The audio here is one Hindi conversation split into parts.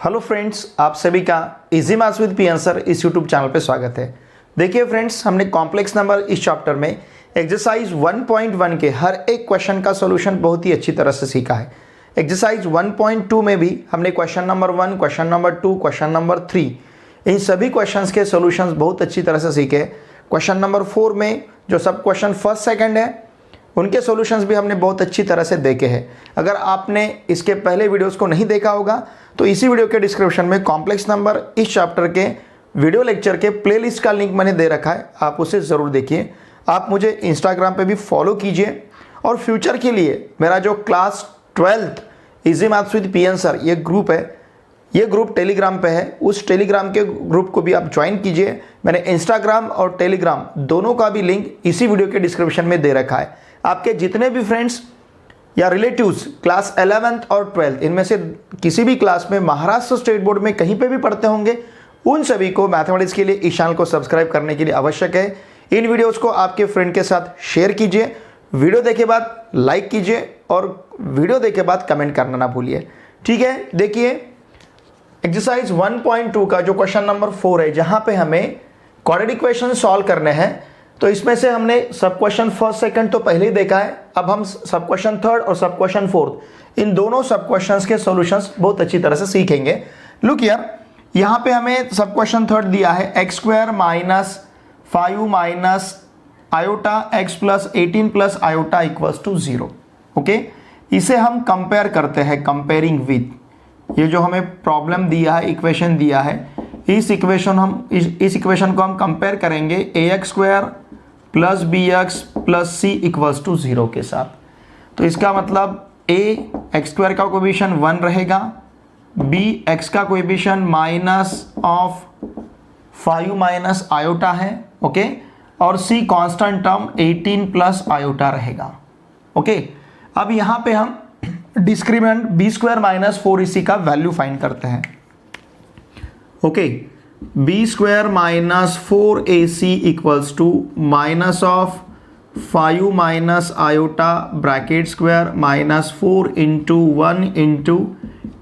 हेलो फ्रेंड्स, आप सभी का easy maths with P answer इस यूट्यूब चैनल पे स्वागत है। देखिए फ्रेंड्स, हमने कॉम्प्लेक्स नंबर इस चैप्टर में एक्सरसाइज 1.1 के हर एक क्वेश्चन का सॉल्यूशन बहुत ही अच्छी तरह से सीखा है। एक्सरसाइज 1.2 में भी हमने question number 1, question number 2, question number 3 इन सभी क्वेश्चंस के सॉल्यूशंस बहुत अच्छी तरह से सीखे। क्वेश्चन नंबर 4 में जो सब क्वेश्चन फर्स्ट सेकंड है उनके सॉल्यूशंस भी हमने बहुत अच्छी तरह से देखे हैं। अगर आपने इसके पहले वीडियोस को नहीं देखा होगा तो इसी वीडियो के डिस्क्रिप्शन में कॉम्प्लेक्स नंबर इस चैप्टर के वीडियो लेक्चर के प्लेलिस्ट का लिंक मैंने दे रखा है, आप उसे ज़रूर देखिए। आप मुझे इंस्टाग्राम पे भी फॉलो कीजिए और फ्यूचर के लिए मेरा जो class 12th easy maths with P answer ये ग्रुप है, ये ग्रुप टेलीग्राम पे है, उस टेलीग्राम के ग्रुप को भी आप ज्वाइन कीजिए। मैंने इंस्टाग्राम और टेलीग्राम दोनों का भी लिंक इसी वीडियो के डिस्क्रिप्शन में दे रखा है। आपके जितने भी फ्रेंड्स या रिलेटिव्स क्लास 11th और 12th इनमें से किसी भी क्लास में महाराष्ट्र स्टेट बोर्ड में कहीं पे भी पढ़ते होंगे, उन सभी को मैथमेटिक्स के लिए इस चैनल को सब्सक्राइब करने के लिए आवश्यक है। इन वीडियोस को आपके फ्रेंड के साथ शेयर कीजिए, वीडियो देखे बाद लाइक कीजिए और वीडियो देखे बाद कमेंट करना ना भूलिए। ठीक है, देखिए एक्सरसाइज 1.2 का जो क्वेश्चन नंबर 4 है, जहां पे हमें क्वाड्रेटिक इक्वेशन सॉल्व करने हैं, तो इसमें से हमने सब क्वेश्चन फर्स्ट सेकंड तो पहले ही देखा है। अब हम सब क्वेश्चन थर्ड और सब क्वेश्चन फोर्थ इन दोनों सब क्वेश्चंस के सॉल्यूशंस बहुत अच्छी तरह से सीखेंगे। लुक हियर, यहाँ पे हमें सब क्वेश्चन थर्ड दिया है x square minus 5 minus iota x plus 18 plus iota equals to 0। Okay, इसे हम कंपेयर करते हैं, कंपेयरिंग विथ ये जो हमें प्रॉब्लम दिया है, इक्वेशन दिया है, इस इक्वेशन को हम कंपेयर करेंगे ax square plus B X plus C equals to 0 के साथ। तो इसका मतलब a एक्स स्क्वायर का कोएफिशिएंट 1 रहेगा, b x का coefficient minus of 5 minus iota है, ओके, और c constant term 18 plus iota रहेगा। ओके, अब यहाँ पे हम discriminant b square minus 4ac का वैल्यू फाइंड करते हैं। Okay, B square minus 4ac equals to minus of 5 minus iota bracket square minus 4 into 1 into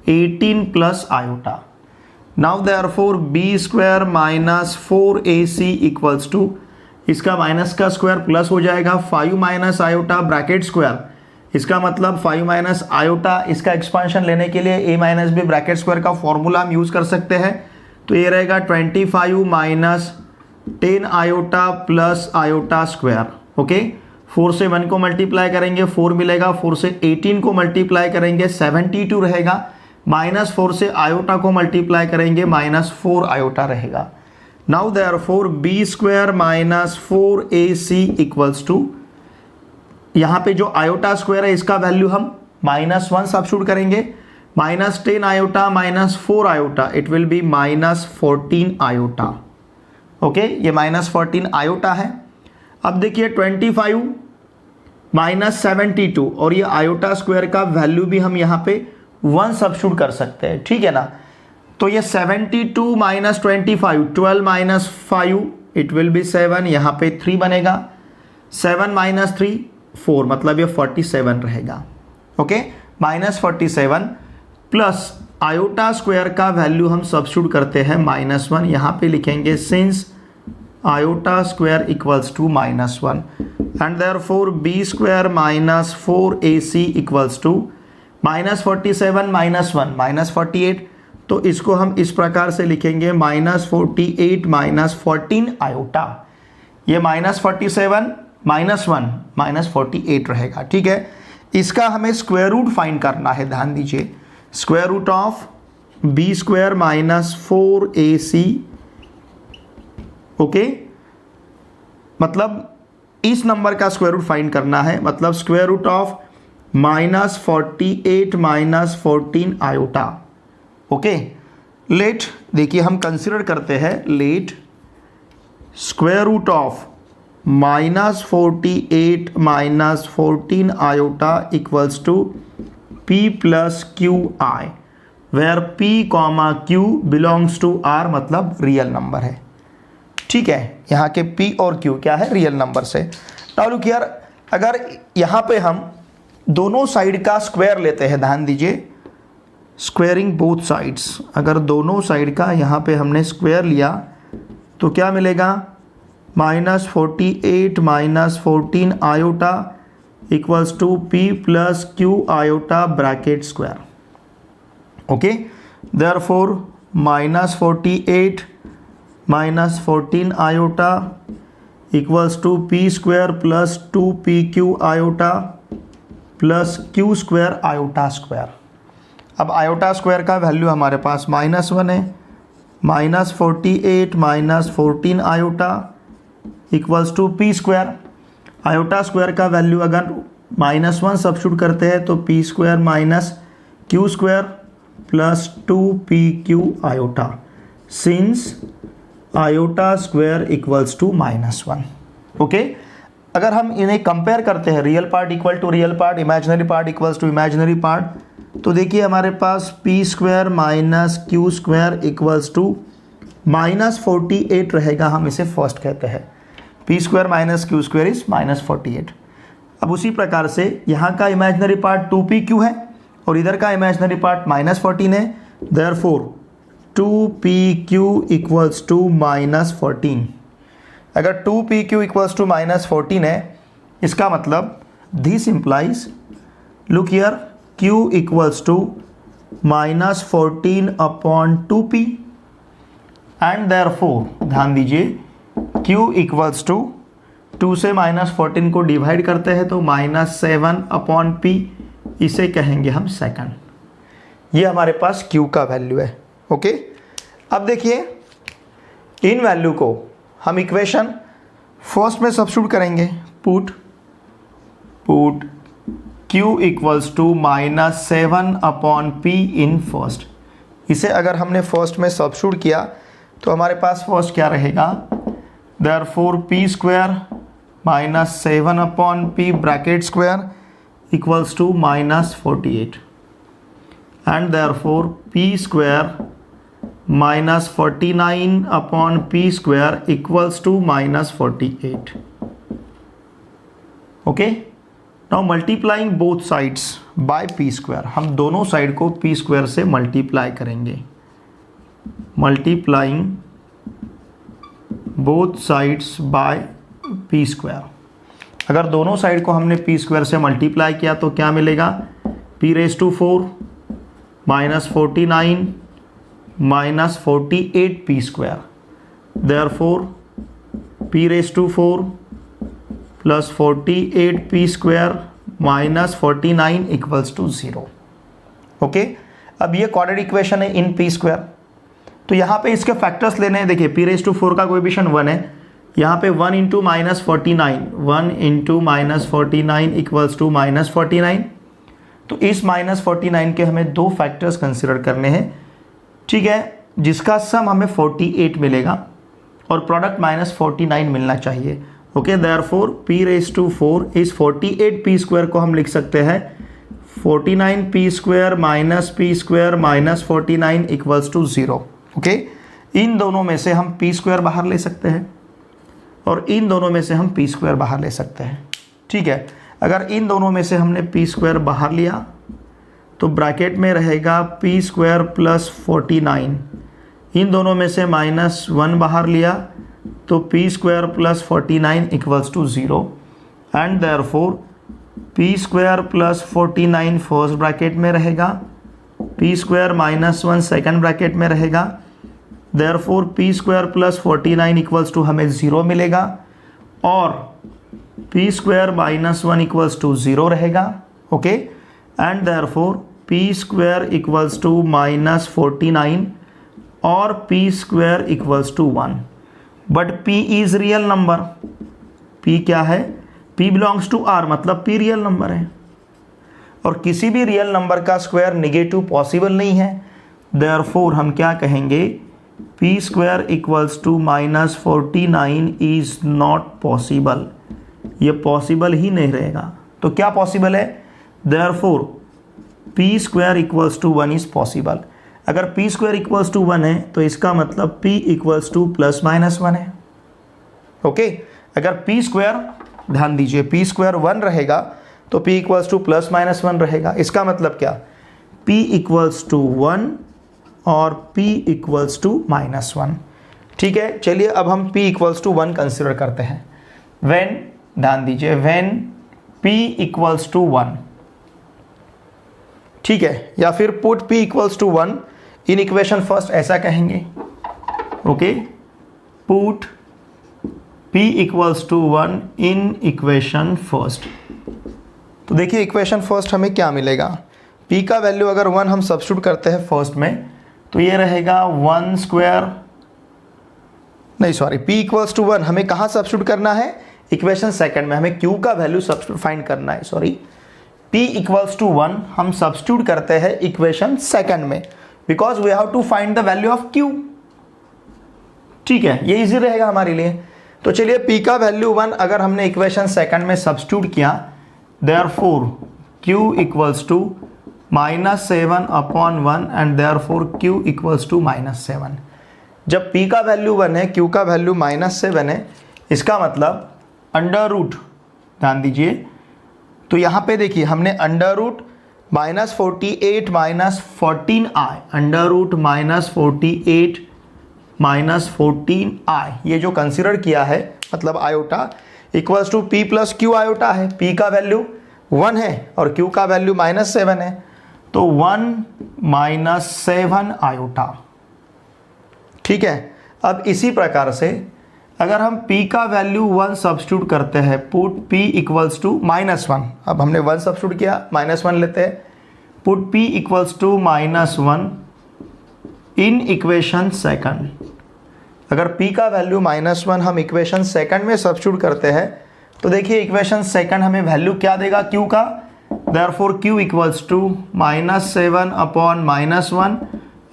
18 plus iota. Now therefore B square minus 4ac equals to, इसका माइनस का स्क्वायर प्लस हो जाएगा, 5 माइनस आयोटा ब्रैकेट स्क्वायर, इसका मतलब 5 माइनस आयोटा, इसका एक्सपांशन लेने के लिए a minus B bracket square का फॉर्मूला हम यूज कर सकते हैं। तो ये रहेगा 25 minus 10 iota plus iota square. Okay, 4 से 1 को मल्टीप्लाई करेंगे 4 मिलेगा, 4 से 18 को मल्टीप्लाई करेंगे 72 रहेगा, माइनस 4 से आयोटा को मल्टीप्लाई करेंगे माइनस 4 आयोटा रहेगा। Now therefore B square minus 4ac equals to, यहाँ पे जो आयोटा स्क्वायर है इसका वैल्यू हम माइनस 1 सब्स्टिट्यूट करेंगे, minus 10 iota minus 4 iota, it will be minus 14 iota. Okay, ये माइनस 14 आयोटा है। अब देखिए 25 माइनस 72 और ये आयोटा स्क्वायर का वैल्यू भी हम यहाँ पे 1 सब्स्टिट्यूट कर सकते हैं, ठीक है ना। तो ये 72 minus 25, 12 minus 5, it will B 7, यहाँ पे 3 बनेगा, 7 माइनस 3 4, मतलब ये 47 रहेगा। Okay, minus 47 plus iota square का वैल्यू हम सब्स्टिट्यूट करते हैं माइनस 1, यहाँ पे लिखेंगे since iota square equals to minus 1 and therefore B square minus 4ac equals to minus 47 minus 1 minus 48। तो इसको हम इस प्रकार से लिखेंगे माइनस 48 माइनस 14 आयोटा, ये माइनस 47 माइनस 1 माइनस 48 रहेगा। ठीक है, इसका हमें स्क्वायर रूट फाइंड करना है, ध्यान दीजिए, square root of B square minus 4ac, okay, मतलब इस नंबर का स्क्वायर रूट फाइंड करना है, मतलब square root of minus 48 minus 14 iota. Okay, let, देखिए हम कंसिडर करते हैं, let square root of minus 48 minus 14 iota equals to p plus Q I, where p comma q belongs to r, मतलब रियल नंबर है। ठीक है, यहाँ के p और q क्या है, रियल नंबर से। नाउ लुक हियर, अगर यहाँ पे हम दोनों साइड का स्क्वायर लेते हैं, ध्यान दीजिए, स्क्वेयरिंग बोथ साइड्स, अगर दोनों साइड का यहाँ पे हमने स्क्वायर लिया तो क्या मिलेगा, -48 minus 14 iota equals to P plus Q iota bracket square. Okay, therefore -48 minus 14 iota equals to P square plus 2pq iota plus Q square iota square. अब आयोटा स्क्वायर का वैल्यू हमारे पास -1 है, -48 minus 14 iota equals to P square. Iota square का वैल्यू अगर -1 सब्स्टिट्यूट करते हैं तो P square minus Q square plus 2pq iota, since iota square equals to -1। Okay, अगर हम इन्हें कंपेयर करते हैं, real part equal to real part, imaginary part equals to imaginary part, तो देखिए हमारे पास P square minus Q square equals to -48 रहेगा, हम इसे फर्स्ट कहते हैं। P square minus Q square is -48। अब उसी प्रकार से यहाँ का इमेजिनरी पार्ट 2pq है और इधर का इमेजिनरी पार्ट -14 है, देयरफॉर 2pq इक्वल्स टू -14। अगर 2pq इक्वल्स टू -14 है, इसका मतलब this implies, look here, q equals to -14 upon 2p and therefore ध्यान दीजिए q इक्वल्स टू 2 से -14 को डिवाइड करते हैं तो -7 अपॉन p, इसे कहेंगे हम सेकंड। ये हमारे पास q का वैल्यू है। ओके, अब देखिए इन वैल्यू को हम इक्वेशन फर्स्ट में सब्स्टिट्यूट करेंगे, put q equals to -7 upon p in first. इसे अगर हमने फर्स्ट में सब्स्टिट्यूट किया तो हमारे पास फर्स्ट क्या रहेगा, therefore p square -7 upon p bracket square equals to -48 and therefore p square -49 upon p square equals to -48। Okay, now multiplying both sides by p square, हम दोनों साइड को p स्क्वायर से मल्टीप्लाई करेंगे। Multiplying both sides by p square, अगर दोनों साइड को हमने p स्क्वायर से मल्टीप्लाई किया तो क्या मिलेगा, p⁴ -49 -48p square, therefore p⁴ plus 48p square -49 equals to 0। Okay, अब ये क्वाड्रेटिक इक्वेशन है इन p स्क्वायर, तो यहाँ पे इसके फैक्टर्स लेने हैं। देखिए p⁴ का कोएफिशिएंट 1 है, यहाँ पे 1 × -49 इक्वल्स टू -49, तो इस -49 के हमें दो फैक्टर्स कंसिडर करने हैं, ठीक है, जिसका सम हमें 48 मिलेगा और प्रोडक्ट -49 मिलना चाहिए। ओके, देयरफॉर p⁴ इस 48p स्क्वायर को हम लिख सकते हैं 49p square minus p square -49 equals to 0। Okay, इन दोनों में से हम p स्क्वायर बाहर ले सकते हैं और इन दोनों में से हम p स्क्वायर बाहर ले सकते हैं। ठीक है, अगर इन दोनों में से हमने p स्क्वायर बाहर लिया तो ब्रैकेट में रहेगा p स्क्वायर प्लस 49, इन दोनों में से -1 बाहर लिया तो p square plus 49 equals to 0 and therefore p square plus 49 first bracket में रहेगा, p स्क्वायर -1 सेकंड ब्रैकेट में रहेगा, therefore p square plus 49 equals to हमें 0 मिलेगा और p स्क्वायर -1 इक्वल्स टू 0 रहेगा। Okay, and therefore p square equals to -49 और p square equals to 1, but p is real number. p क्या है, p बिलोंग्स टू r, मतलब p रियल नंबर है और किसी भी रियल नंबर का स्क्वायर नेगेटिव पॉसिबल नहीं है, देयरफॉर हम क्या कहेंगे, p square equals to -49 is not possible, ये पॉसिबल ही नहीं रहेगा। तो क्या पॉसिबल है, therefore p square equals to 1 is possible. अगर p स्क्वायर इक्वल्स टू 1 है तो इसका मतलब p इक्वल्स टू +-1 है। ओके, अगर p स्क्वायर, ध्यान दीजिए, p स्क्वायर 1 रहेगा तो p इक्वल्स टू +-1 रहेगा। इसका मतलब क्या, p इक्वल्स टू 1 और p इक्वल्स टू -1। ठीक है, चलिए अब हम p इक्वल्स टू 1 कंसिडर करते हैं। व्हेन, ध्यान दीजिए, व्हेन p इक्वल्स टू 1, ठीक है, या फिर put p equals to 1 in equation first, ऐसा कहेंगे। Okay, put p equals to 1 in equation first. तो देखिए इक्वेशन फर्स्ट हमें क्या मिलेगा, p का वैल्यू अगर 1 हम सब्स्टिट्यूट करते हैं फर्स्ट में, तो ये रहेगा 1 स्क्वायर, नहीं सॉरी, p इक्वल्स टू 1 हमें कहाँ सब्स्टिट्यूट करना है, इक्वेशन सेकंड में हमें q का वैल्यू सब्स्टिट्यूट फाइंड करना है। सॉरी, p इक्वल्स टू 1 हम सब्स्टिट्यूट करते हैं इक्वेशन सेकंड में, because we have to find the value of q। ठीक है, ये इजी रहेगा हमारे लिए। तो चलिए p का वैल्यू 1 अगर हमने इक्वेशन सेकंड में सब्स्टिट्यूट किया, therefore q equals to -7 upon 1 and therefore q equals to -7। जब p का वैल्यू 1 है, q का वैल्यू -7 है, इसका मतलब अंडर रूट, ध्यान दीजिए, तो यहाँ पे देखिए हमने under root -48 -14i, under root -48 -14i, ये जो कंसिडर किया है, मतलब iota equals to p plus Q iota है। p का वैल्यू 1 है और q का वैल्यू -7 है, तो 1 -7 आयोटा। ठीक है, अब इसी प्रकार से अगर हम p का वैल्यू 1 सब्स्टिट्यूट करते हैं, पुट p इक्वल्स टू -1, अब हमने 1 सब्स्टिट्यूट किया, -1 लेते हैं, put p equals to -1 in equation second. अगर p का वैल्यू -1 हम इक्वेशन सेकंड में सब्स्टिट्यूट करते हैं, तो देखिए इक्वेशन सेकंड हमें वैल्यू क्या देगा q का, therefore q equals to -7 upon -1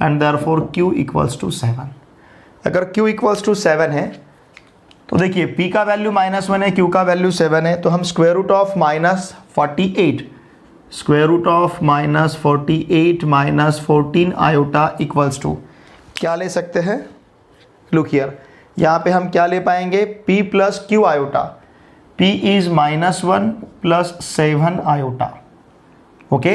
and therefore q equals to 7। अगर q इक्वल्स टू 7 है, तो देखिए p का वैल्यू -1 है, q का वैल्यू 7 है, तो हम square root of -48, square root of -48 -14 iota equals to क्या ले सकते हैं, लुक हियर, यहाँ पे हम क्या ले पाएंगे, p plus q iota, p is -1 plus 7 iota. Okay,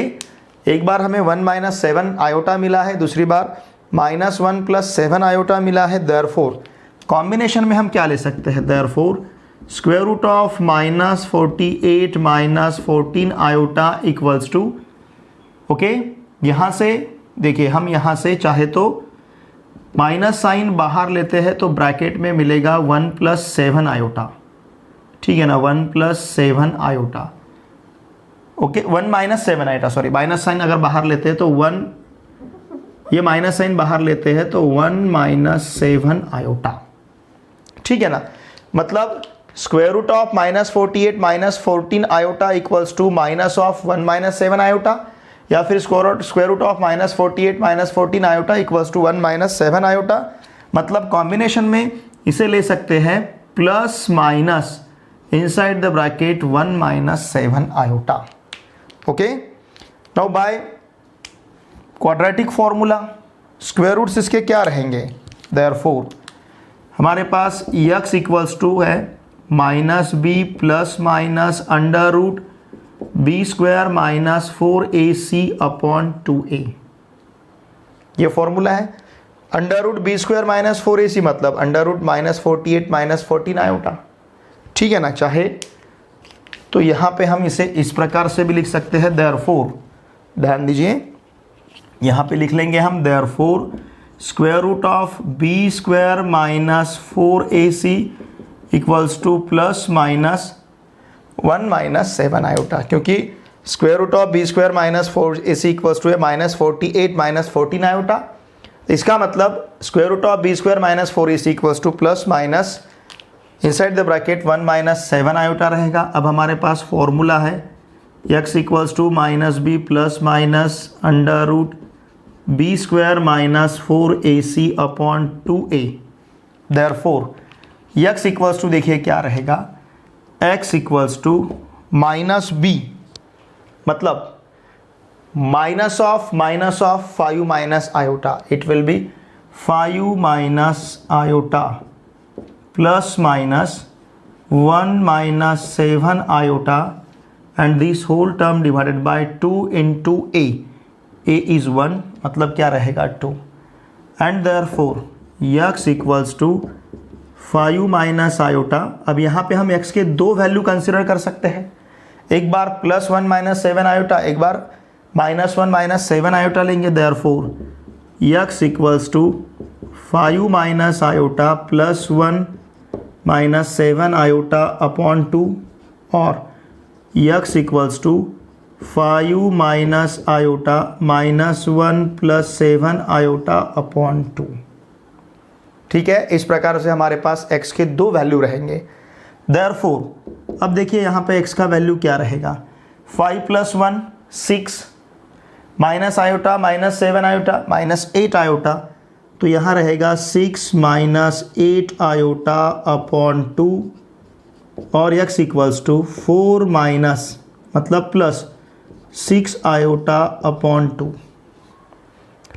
एक बार हमें 1 -7 आयोटा मिला है, दूसरी बार -1 प्लस 7 आयोटा मिला है, देयरफॉर कॉम्बिनेशन में हम क्या ले सकते हैं, therefore square root of -48 -14 iota equals to, okay, यहाँ से देखिए हम यहाँ से चाहे तो माइनस साइन बाहर लेते हैं, तो ब्रैकेट में मिलेगा 1 + 7 आयोटा। ठीक है ना, 1 + 7 iota. Okay, 1 - 7 iota, sorry, minus sign अगर बाहर लेते हैं तो 1, ये माइनस साइन बाहर लेते हैं तो 1 - 7 आयोटा। ठीक है ना, मतलब square root of -48 -14 iota equals to minus of 1 - 7 iota, या फिर square root of -48 -14 iota equals to 1 - 7 iota. मतलब कॉम्बिनेशन में इसे ले सकते हैं plus minus inside the bracket 1 - 7 iota. Okay, now by quadratic formula square roots इसके क्या रहेंगे, देयरफॉर हमारे पास x इक्वल्स टू है -b plus minus under root b square -4ac upon 2a, ये फॉर्मूला है। Under root b square -4ac मतलब अंडर रूट -48 -14 आयोटा। ठीक है ना, चाहे तो यहाँ पे हम इसे इस प्रकार से भी लिख सकते हैं, देयरफॉर, ध्यान दीजिए, यहाँ पे लिख लेंगे हम therefore square root of b square -4ac equals to plus minus 1 - 7 iota, क्योंकि square root of b square -4ac equals to है -48 -14 आयोटा। इसका मतलब square root of b square -4ac equals to plus minus inside the bracket 1 - 7 iota रहेगा। अब हमारे पास फॉर्मूला है x equals to -b plus minus under root b square -4ac upon 2a, देयरफॉर x इक्वल्स टू देखिए क्या रहेगा, x इक्वल्स टू -b मतलब minus of -5 minus iota, it will be 5 minus iota plus minus 1 - 7 iota, and this whole term divided by 2 into a A is 1 मतलब क्या रहेगा 2 and therefore x equals to 5 minus iota. अब यहाँ पे हम x के दो वैल्यू कंसिडर कर सकते हैं, एक बार +1 माइनस 7 आयोटा, एक बार -1 माइनस 7 आयोटा लेंगे। Therefore x equals to 5 minus iota +1 minus 7 iota upon 2 और x equals to 5 minus iota -1 plus 7 iota upon 2। ठीक है, इस प्रकार से हमारे पास x के दो वैल्यू रहेंगे। देयरफॉर अब देखिए यहाँ पे x का वैल्यू क्या रहेगा, 5 + 1 6 माइनस आयोटा -7 आयोटा -8 आयोटा, तो यहाँ रहेगा 6 माइनस 8 आयोटा अपॉन 2 और x इक्वल्स टू 4 माइनस मतलब प्लस 6 आयोटा अपॉन 2।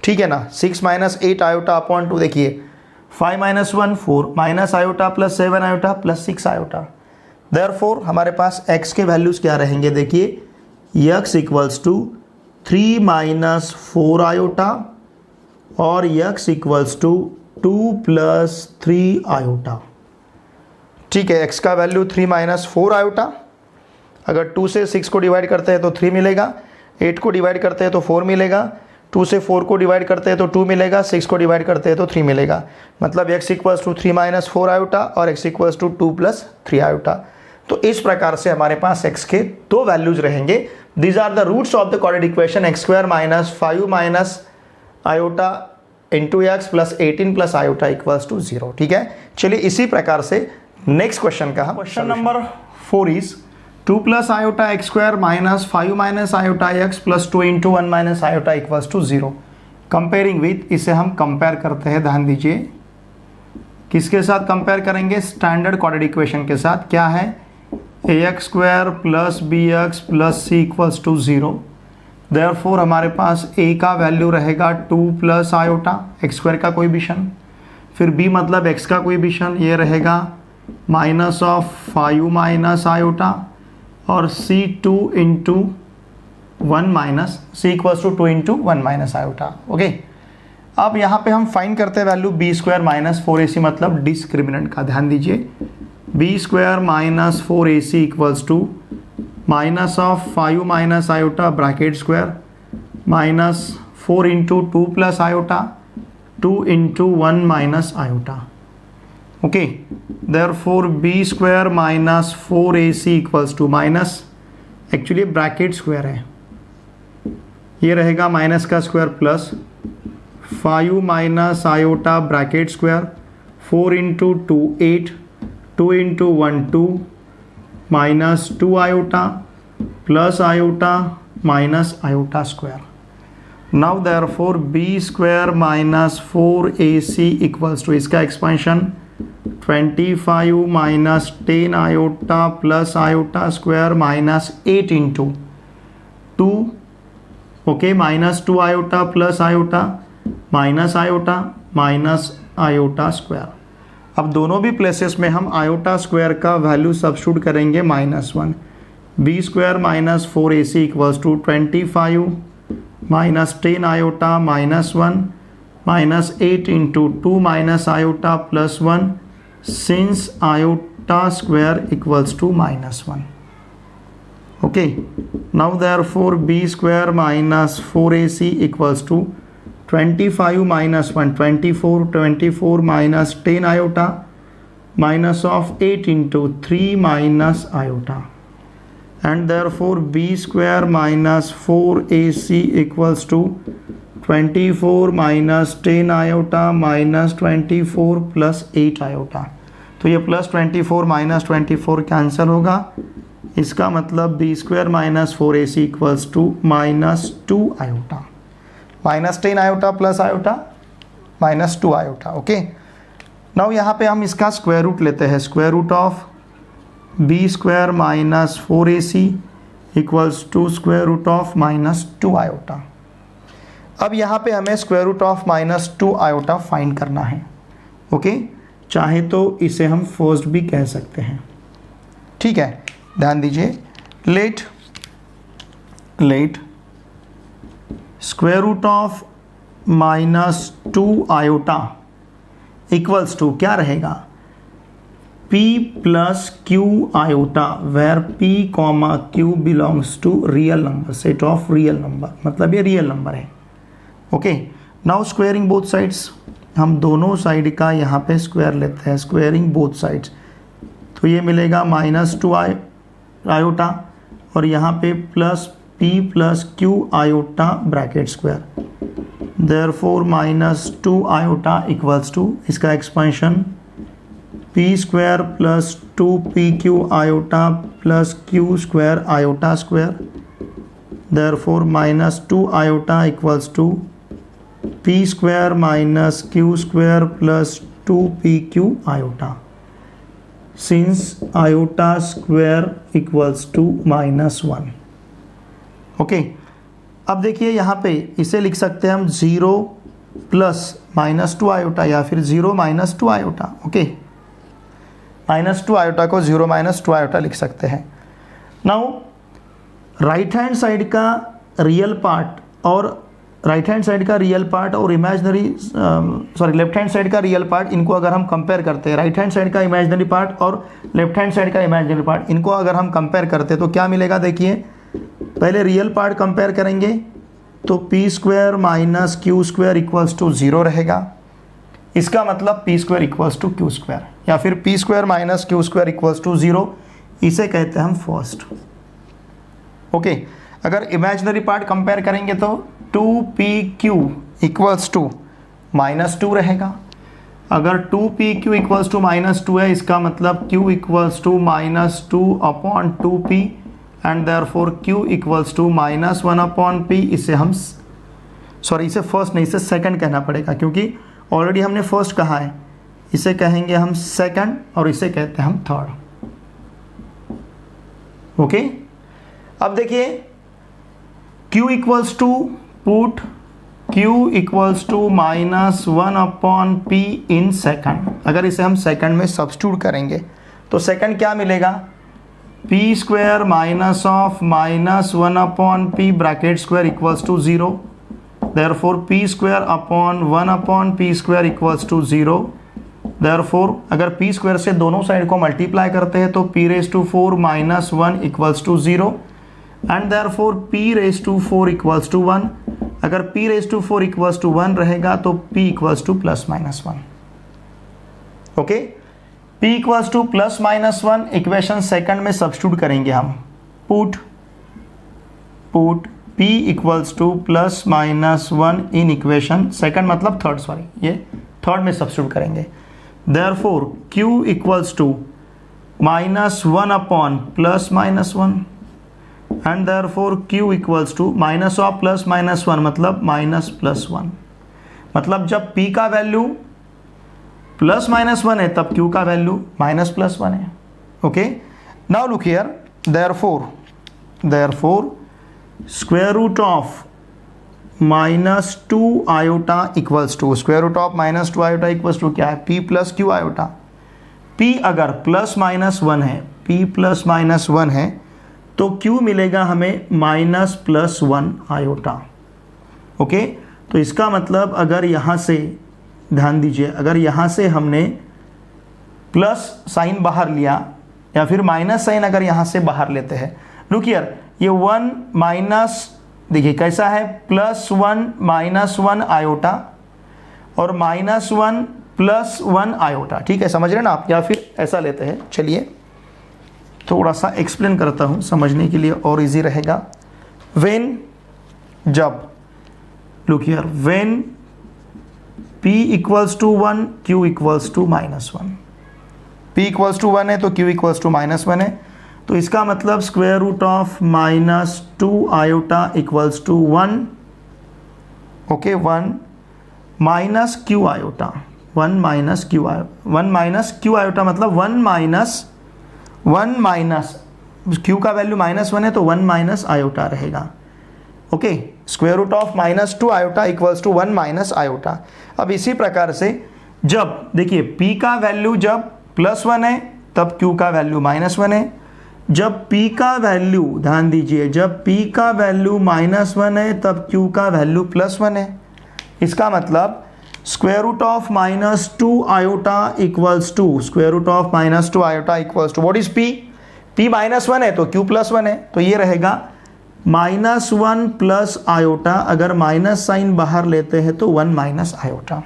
ठीक है ना, 6 माइनस 8 आयोटा अपॉन 2। देखिए 5 minus 1 4 minus iota plus 7 iota plus 6 iota. Therefore हमारे पास x के वैल्यूज़ क्या रहेंगे, देखिए x equals to 3 minus 4 iota और x equals to 2 plus 3 iota. ठीक है, x का वैल्यू 3 माइनस 4 आयोटा, अगर 2 से 6 को डिवाइड करते हैं तो 3 मिलेगा, 8 को डिवाइड करते हैं तो 4 मिलेगा, 2 से 4 को डिवाइड करते हैं तो 2 मिलेगा, 6 को डिवाइड करते हैं तो 3 मिलेगा। मतलब x equals to 3 minus 4 iota और x equals to 2 plus 3 iota. तो इस प्रकार से हमारे पास x के दो वैल्यूज रहेंगे। These are the roots of the quadratic equation x² minus 5 minus iota into X plus 18 plus iota equals to 0। ठीक है, चलिए इसी प्रकार से नेक्स्ट क्वेश्चन का question number 4 is 2 plus iota x² minus 5 minus iota x plus 2 into 1 minus iota equals to 0। Comparing with, इसे हम कंपेयर करते हैं, ध्यान दीजिए किसके साथ कंपेयर करेंगे, स्टैंडर्ड क्वाड्रेटिक इक्वेशन के साथ। क्या है, ax² plus bx plus c equals to 0। Therefore हमारे पास a का वैल्यू रहेगा 2 प्लस आयोटा x² का कोएफिशिएंट, फिर b मतलब x का कोएफिशिएंट, ये रहेगा माइनस ऑफ 5 माइनस आयोटा और c 2 into 1 minus c equals to 2 into 1 minus iota. Okay, अब यहाँ पे हम फाइंड करते हैं वैल्यू b² माइनस 4ac मतलब डिस्क्रिमिनेंट का। ध्यान दीजिए b² minus 4ac equals to minus of 5 minus iota bracket square minus 4 into 2 plus iota 2 into 1 minus iota. Okay, therefore b² minus 4ac equals to minus, actually bracket square है, ये रहेगा माइनस का square plus 5 minus iota bracket square 4 into 2 8 2 into 1 2 minus 2 iota plus iota minus iota square. Now therefore b² minus 4ac equals to, इसका expansion 25 minus 10 iota plus iota square minus 8 into 2, okay, minus 2 iota plus iota minus iota square. अब दोनों भी प्लेसेस में हम आयोटा स्क्वायर का वैल्यू सब्स्टिट्यूट करेंगे -1। b² minus 4ac equals to 25 minus 10 iota -1 minus 8 into 2 minus iota plus 1 since iota square equals to -1। Okay, now therefore b² minus 4ac equals to 25 minus 1 24 minus 10 iota minus of 8 into 3 minus iota and therefore b² minus 4ac equals to 24 minus 10 iota minus 24 plus 8 iota. तो ये प्लस 24 माइनस 24 कैंसिल होगा, इसका मतलब b² minus 4ac equals to -2 iota, -10 iota plus iota -2 iota. Okay, now यहाँ पे हम इसका स्क्वायर रूट लेते हैं, square root of b² minus 4ac equals to square root of -2 iota. अब यहाँ पे हमें square root of -2 iota find करना है। ओके, चाहे तो इसे हम फर्स्ट भी कह सकते हैं। ठीक है, ध्यान दीजिए, let square root of -2 iota equals to क्या रहेगा, P plus Q iota, where P comma Q belongs to real number, set of real number, मतलब ये रियल नंबर है। Okay, now squaring both sides, हम दोनों साइड का यहाँ पे स्क्वायर लेते हैं, स्क्वेयरिंग बोथ साइड्स, तो ये मिलेगा -2 आयोटा और यहाँ पे plus P plus Q iota bracket square, therefore -2 iota equals to, इसका expansion P square plus 2PQ iota plus Q square iota square, therefore -2 iota equals to P square minus Q square plus 2PQ iota, since iota square equals to -1। Okay, अब देखिए यहाँ पे इसे लिख सकते हैं हम 0 प्लस -2 आयोटा या फिर 0 -2 आयोटा। ओके, -2 आयोटा को 0 -2 आयोटा लिख सकते हैं। नाउ राइट हैंड साइड का रियल पार्ट और इमेजिनरी लेफ्ट हैंड साइड का रियल पार्ट, इनको अगर हम कंपेयर करते हैं, राइट हैंड साइड का इमेजिनरी पार्ट और लेफ्ट हैंड साइड का इमेजिनरी पार्ट, इनको अगर हम कंपेयर करते हैं तो क्या मिलेगा, देखिए पहले रियल पार्ट कंपेयर करेंगे तो P square minus Q square equals to 0 रहेगा, इसका मतलब P square equals to Q square, या फिर P square minus Q square equals to 0, इसे कहते हैं हम फर्स्ट। ओके, अगर इमेजिनरी पार्ट कंपेयर करेंगे तो 2PQ इक्वल्स टू -2 रहेगा, अगर 2PQ इक्वल्स टू -2 है, इसका मतलब Q equals to -2/2P and therefore Q equals to -1/P। इसे हम इसे फर्स्ट नहीं, इसे सेकंड कहना पड़ेगा क्योंकि ऑलरेडी हमने फर्स्ट कहा है, इसे कहेंगे हम सेकंड और इसे कहते हैं हम थर्ड। ओके, अब देखिए Q equals to, put Q equals to -1/P in second, अगर इसे हम सेकंड में सब्स्टिट्यूट करेंगे तो सेकंड क्या मिलेगा, P square minus of -1/P bracket square equals to 0, therefore P square upon 1/P square equals to 0, therefore अगर P स्क्वायर से दोनों साइड को मल्टीप्लाई करते हैं तो P⁴ minus 1 equals to 0 and therefore P⁴ equals to 1, अगर P⁴ इक्वल्स टू 1 रहेगा तो P equals to +-1। Okay, P equals to +-1 equation second में सब्स्टिट्यूट करेंगे हम, put P equals to +-1 in equation second, मतलब थर्ड, ये थर्ड में सब्स्टिट्यूट करेंगे, therefore Q equals to -1/+-1 and therefore Q equals to minus of +-1 मतलब -+1, मतलब जब P का वैल्यू +-1 है तब Q का वैल्यू -+1 है। Okay, now look here, therefore square root of -2 iota equals to, square root of -2 iota equals to क्या है, P plus Q iota. P अगर +-1 है, P +-1 है तो Q मिलेगा हमें -+1 आयोटा। ओके, तो इसका मतलब अगर यहाँ से ध्यान दीजिए, अगर यहाँ से हमने प्लस साइन बाहर लिया या फिर माइनस साइन अगर यहाँ से बाहर लेते हैं, लुक हियर, ये 1 माइनस, देखिए कैसा है, +1 -1 आयोटा और -1 +1 आयोटा, ठीक है, समझ रहे हैं ना आप, या फिर ऐसा लेते हैं। चलिए थोड़ा सा एक्सप्लेन करता हूँ समझने के लिए और इजी रहेगा। व्हेन, जब, look here, when P equals to 1, Q equals to -1, P equals to 1 है तो Q इक्वल्स टू -1 है, तो इसका मतलब square root of -2 iota equals to 1, okay, 1 minus Q iota, 1 minus Q iota मतलब 1 माइनस Q का वैल्यू -1 है तो 1 माइनस आयोटा रहेगा। Okay, square root of -2 iota equals to 1 minus iota. अब इसी प्रकार से जब देखिए P का वैल्यू जब +1 है तब Q का वैल्यू -1 है, जब p का वैल्यू, ध्यान दीजिए, जब p का वैल्यू -1 है तब q का वैल्यू +1 है। इसका मतलब square root of -2 iota equals to, square root of -2 iota equals to what is p? p -1 है तो q +1 है, तो ये रहेगा -1 प्लस आयोटा, अगर माइनस साइन बाहर लेते हैं तो 1 माइनस आयोटा।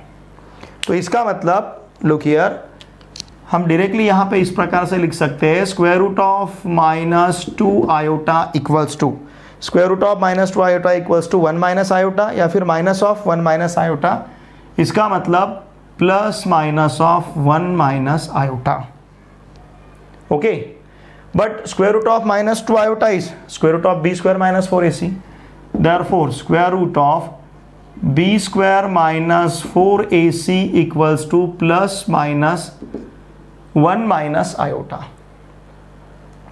तो इसका मतलब लुक हियर, हम डायरेक्टली यहाँ पे इस प्रकार से लिख सकते हैं square root of -2 iota equals to, square root of -2 iota equals to 1 minus iota, या फिर माइनस ऑफ 1 माइनस आयोटा। इसका मतलब plus minus of 1 minus iota. Okay, but square root of -2 iota is square root of b square minus 4ac, देयरफॉर square root of b square minus 4ac equals to plus minus 1 minus iota.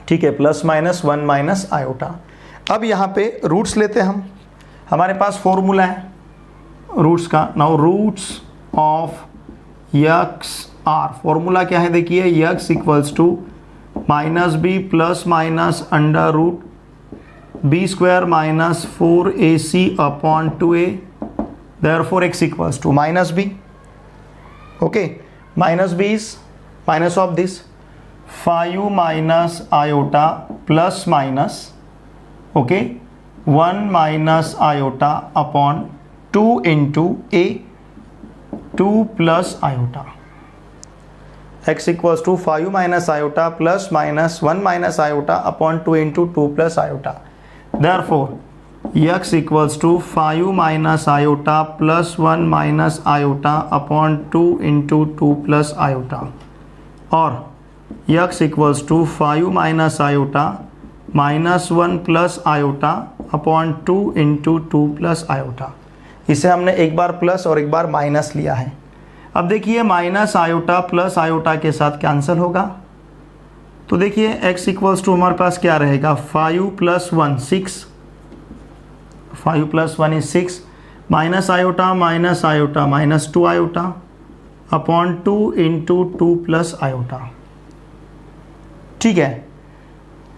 ठीक है, प्लस माइनस 1 माइनस आयोटा। अब यहाँ पे रूट्स लेते हैं हम, हमारे पास फॉर्मूला है रूट्स का। Now roots of x are, formula क्या है देखिए, x equals to -b plus minus under root b square minus 4ac upon 2a, देयरफॉर x equals to -b। Okay, -b is minus of this 5 minus iota plus minus, okay, 1 minus iota upon 2 into a, 2 plus iota, x equals to 5 minus iota plus minus 1 minus iota upon 2 into 2 plus iota. Therefore x equals to 5 minus iota plus 1 minus iota upon 2 into 2 plus iota, और x equals to 5 minus iota minus 1 plus iota upon 2 into 2 plus iota. इसे हमने एक बार प्लस और एक बार माइनस लिया है। अब देखिए माइनस आयोटा प्लस आयोटा के साथ कैंसिल होगा, तो देखिए x इक्वल्स टू हमारे पास क्या रहेगा, 5 plus 1 6, 5 plus 1 is 6, minus iota minus 2 iota upon 2 into 2 plus iota. ठीक है,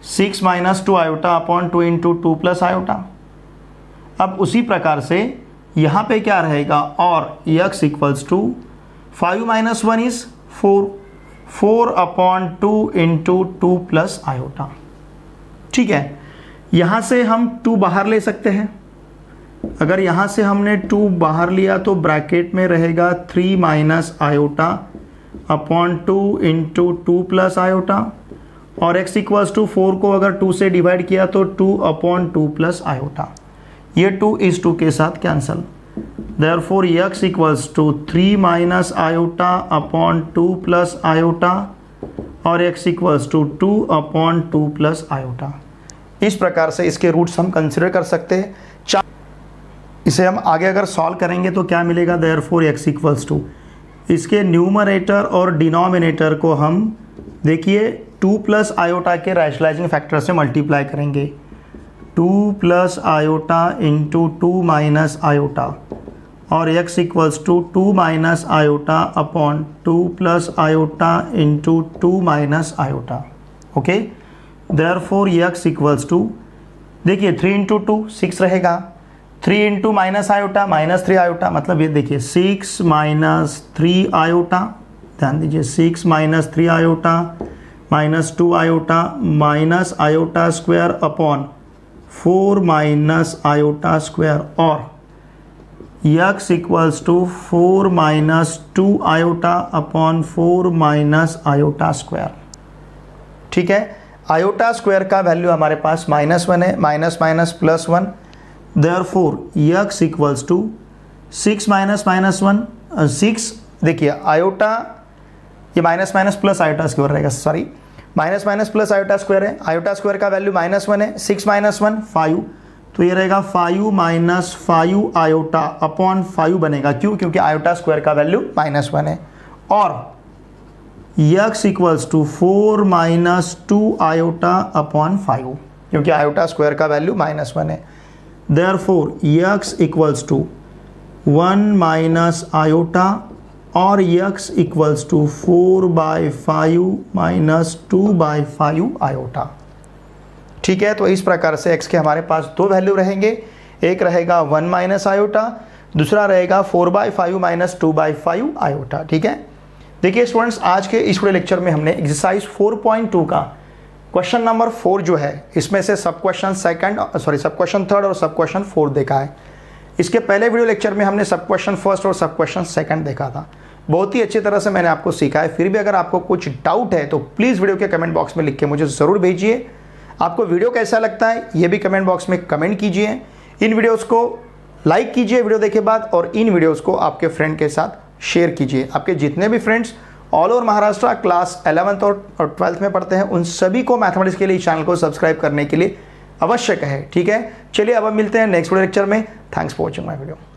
6 minus 2 iota upon 2 into 2 plus iota. अब उसी प्रकार से यहाँ पे क्या रहेगा, और x equals to 5 minus 1 is 4, 4 upon 2 into 2 plus iota. ठीक है, यहाँ से हम 2 बाहर ले सकते हैं। अगर यहाँ से हमने 2 बाहर लिया तो ब्रैकेट में रहेगा 3 minus iota upon 2 into 2 plus iota, और x इक्वल्स टू 4 को अगर 2 से डिवाइड किया तो 2 अपॉन 2 प्लस आयोटा। ये 2 इस 2 के साथ cancel, therefore x equals to 3 minus iota upon 2 plus iota, और x equals to 2 upon 2 plus iota. इस प्रकार से इसके रूट्स हम कंसिडर कर सकते हैं। इसे हम आगे अगर सॉल्व करेंगे तो क्या मिलेगा, देयरफॉर x इक्वल्स टू, इसके न्यूमरेटर और डिनोमिनेटर को हम देखिए 2 प्लस आयोटा के रैशनलाइजिंग फैक्टर से मल्टीप्लाई करेंगे, 2 plus iota into 2 minus iota, और x equals to 2 minus iota upon 2 plus iota into 2 minus iota. Okay, therefore x equals to, देखिए 3 इंटू 2 6 रहेगा, 3 इंटू माइनस आयोटा -3 आयोटा, मतलब ये देखिए 6 माइनस 3 आयोटा, ध्यान दीजिए 6 minus 3 iota -2 iota minus iota square upon 4 minus iota square, और x equals to 4 minus 2 iota upon 4 minus iota square. ठीक है, आयोटा स्क्वायर का वैल्यू हमारे पास -1 है, minus minus plus 1, therefore x equals to 6 minus minus 1 6, देखिए आयोटा ये minus minus plus iota square रहेगा, sorry minus minus plus iota square है, आयोटा स्क्वायर का वैल्यू -1 है, 6 माइनस 1 5, तो ये रहेगा 5 माइनस 5 आयोटा अपॉन 5 बनेगा, क्यों, क्योंकि आयोटा स्क्वायर का वैल्यू -1 है, और x equals to 4 minus 2 iota upon 5, क्योंकि आयोटा स्क्वायर का वैल्यू -1 है, therefore x equals to 1 minus iota, और x equals to 4/5 minus 2/5 iota. ठीक है, तो इस प्रकार से x के हमारे पास दो वैल्यू रहेंगे, एक रहेगा 1 माइनस आयोटा, दूसरा रहेगा 4/5 माइनस 2/5 आयोटा। ठीक है, देखिए स्टूडेंट्स, आज के इस पूरे लेक्चर में हमने एक्सरसाइज 4.2 का क्वेश्चन नंबर 4 जो है, इसमें से सब क्वेश्चन थर्ड और सब क्वेश्चन 4 देखा है। इसके पहले वीडियो लेक्चर में हमने सब क्वेश्चन फर्स्ट और सब क्वेश्चन सेकंड देखा था। बहुत ही अच्छी तरह से मैंने आपको सिखाया। फिर भी अगर आपको कुछ डाउट है तो प्लीज़ वीडियो के कमेंट बॉक्स में लिख के मुझे ज़रूर भेजिए। आपको वीडियो कैसा लगता है ये भी कमेंट बॉक्स में कमेंट कीजिए। इन वीडियोज़ को लाइक कीजिए वीडियो देखे बाद, और इन वीडियोज़ को आपके फ्रेंड के साथ शेयर कीजिए। आपके जितने भी friends all over Maharashtra class 11th और 12th में पढ़ते हैं, उन सभी को मैथमेटिक्स के लिए चैनल को सब्सक्राइब करने के लिए अवश्य कहें। ठीक है, चलिए अब हम मिलते हैं नेक्स्ट वीडियो लेक्चर में। Thanks for watching my video.